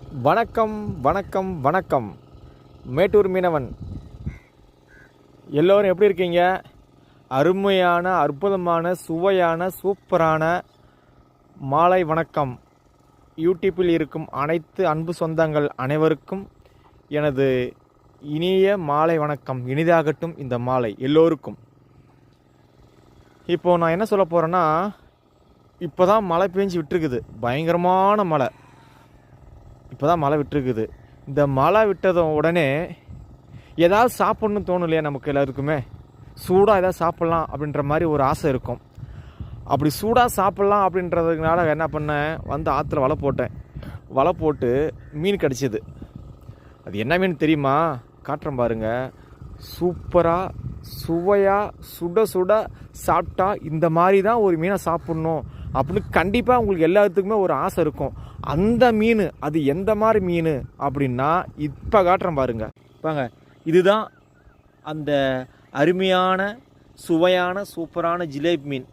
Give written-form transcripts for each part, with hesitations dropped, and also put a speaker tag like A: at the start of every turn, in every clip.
A: வணக்கம் வணக்கம் வணக்கம். மேட்டூர் மீனவன் எல்லோரும் எப்படி இருக்கீங்க? அருமையான அற்புதமான சுவையான சூப்பரான மாலை வணக்கம். யூடியூப்பில் இருக்கும் அனைத்து அன்பு சொந்தங்கள் அனைவருக்கும் எனது இனிய மாலை வணக்கம். இனிதாகட்டும் இந்த மாலை எல்லோருக்கும். இப்போது நான் என்ன சொல்ல போகிறேன்னா, இப்போ தான் மழை பெஞ்சு விட்டுருக்குது. பயங்கரமான மழை இப்போ தான் மழை விட்டுருக்குது. இந்த மழை விட்டதும் உடனே ஏதாவது சாப்பிட்ணுன்னு தோணும் இல்லையா? நமக்கு எல்லாருக்குமே சூடாக ஏதாவது சாப்பிட்லாம் அப்படின்ற மாதிரி ஒரு ஆசை இருக்கும். அப்படி சூடாக சாப்பிட்லாம் அப்படின்றதுனால என்ன பண்ணேன், வந்து ஆற்றுல வலை போட்டு மீன் கிடச்சிது. அது என்ன மீன் தெரியுமா? காட்டுறேன் பாருங்கள். சூப்பராக சுவையாக சுட சுட சாப்பிட்டா இந்த மாதிரி தான் ஒரு மீனை சாப்பிட்ணும் அப்படின்னு கண்டிப்பாக உங்களுக்கு எல்லாத்துக்குமே ஒரு ஆசை இருக்கும். அந்த மீன் அது எந்த மாதிரி மீன் அப்படின்னா இப்போ காட்டுறேன் பாருங்க. பாங்க, இதுதான் அந்த அருமையான சுவையான சூப்பரான ஜிலேபி மீன்.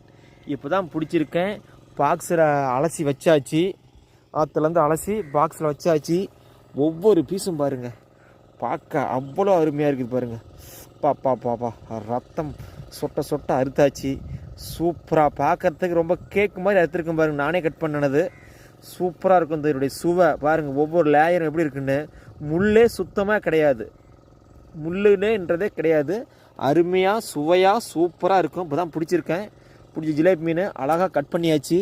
A: இப்போ தான் பிடிச்சிருக்கேன். பாக்ஸில் அலசி வச்சாச்சு. ஆற்றுலேருந்து அலசி பாக்ஸில் வச்சாச்சு. ஒவ்வொரு பீஸும் பாருங்கள், பார்க்க அவ்வளோ அருமையாக இருக்குது பாருங்கள். பாப்பா ரத்தம் சொட்ட சொட்ட அறுத்தாச்சு. சூப்பராக பார்க்குறதுக்கு ரொம்ப கேக்கு மாதிரி அறுத்துருக்கும் பாருங்கள். நானே கட் பண்ணினது. சூப்பராக இருக்கும். இதனுடைய சுவை பாருங்கள், ஒவ்வொரு லேயரும் எப்படி இருக்குன்னு. முள்ளே சுத்தமாக கிடையாது, முள்ளுன்னேன்றதே கிடையாது. அருமையாக சுவையாக சூப்பராக இருக்கும். இப்போ தான் பிடிச்சிருக்கேன். பிடிச்ச ஜிலேபி மீன் அழகாக கட் பண்ணியாச்சு.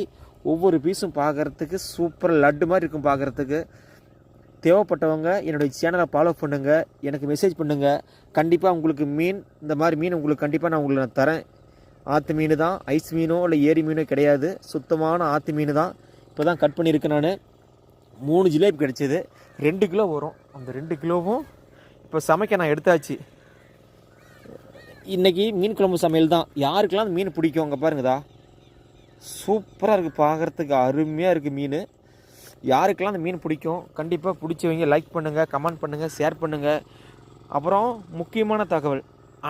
A: ஒவ்வொரு பீஸும் பார்க்குறதுக்கு சூப்பராக லட்டு மாதிரி இருக்கும் பார்க்குறதுக்கு. தேவைப்பட்டவங்க என்னுடைய சேனலை ஃபாலோ பண்ணுங்கள், எனக்கு மெசேஜ் பண்ணுங்கள். கண்டிப்பாக உங்களுக்கு மீன், இந்த மாதிரி மீன் உங்களுக்கு கண்டிப்பாக நான் உங்களுக்கு நான் தரேன். ஆற்று மீன் தான், ஐஸ் மீனோ இல்லை ஏரி மீனோ கிடையாது, சுத்தமான ஆற்று மீன் தான். இப்போ தான் கட் பண்ணியிருக்கேன் நான். 3 ஜிலேபி கிடச்சிது. 2 கிலோ வரும். அந்த 2 கிலோவும் இப்போ சமைக்க நான் எடுத்தாச்சு. இன்றைக்கி மீன் குழம்பு சமையல் தான். யாருக்கெல்லாம் அந்த மீன் பிடிக்கும் அங்கே பாருங்கதா, சூப்பராக இருக்குது பார்க்குறதுக்கு, அருமையாக இருக்குது மீன். யாருக்கெல்லாம் அந்த மீன் பிடிக்கும் கண்டிப்பாக பிடிச்சவங்க லைக் பண்ணுங்கள், கமெண்ட் பண்ணுங்கள், ஷேர் பண்ணுங்கள். அப்புறம் முக்கியமான தகவல்,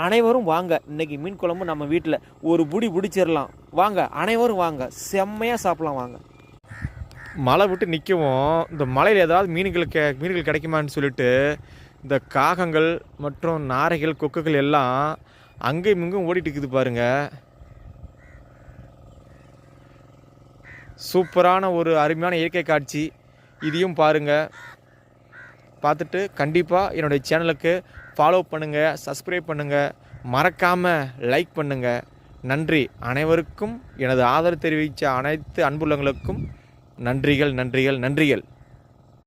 A: அனைவரும் வாங்க. இன்றைக்கி மீன் குழம்பு நம்ம வீட்டில் ஒரு புடி பிடிச்சிடலாம். வாங்க அனைவரும் வாங்க, செம்மையாக சாப்பிட்லாம் வாங்க. மழை விட்டு நிற்கவும் இந்த மலையில் ஏதாவது மீன்கள் கிடைக்குமான்னு சொல்லிட்டு இந்த காகங்கள் மற்றும் நாரைகள் கொக்குகள் எல்லாம் அங்கேயும் இங்கும் ஓடிட்டு இருக்குது பாருங்கள். சூப்பரான ஒரு அருமையான இயற்கை காட்சி. இதையும் பாருங்கள். பார்த்துட்டு கண்டிப்பாக என்னுடைய சேனலுக்கு ஃபாலோ பண்ணுங்கள், சப்ஸ்கிரைப் பண்ணுங்கள், மறக்காமல் லைக் பண்ணுங்கள். நன்றி. அனைவருக்கும் எனது ஆதரவு தெரிவித்த அனைத்து அன்புள்ளங்களுக்கும் நன்றிகள்.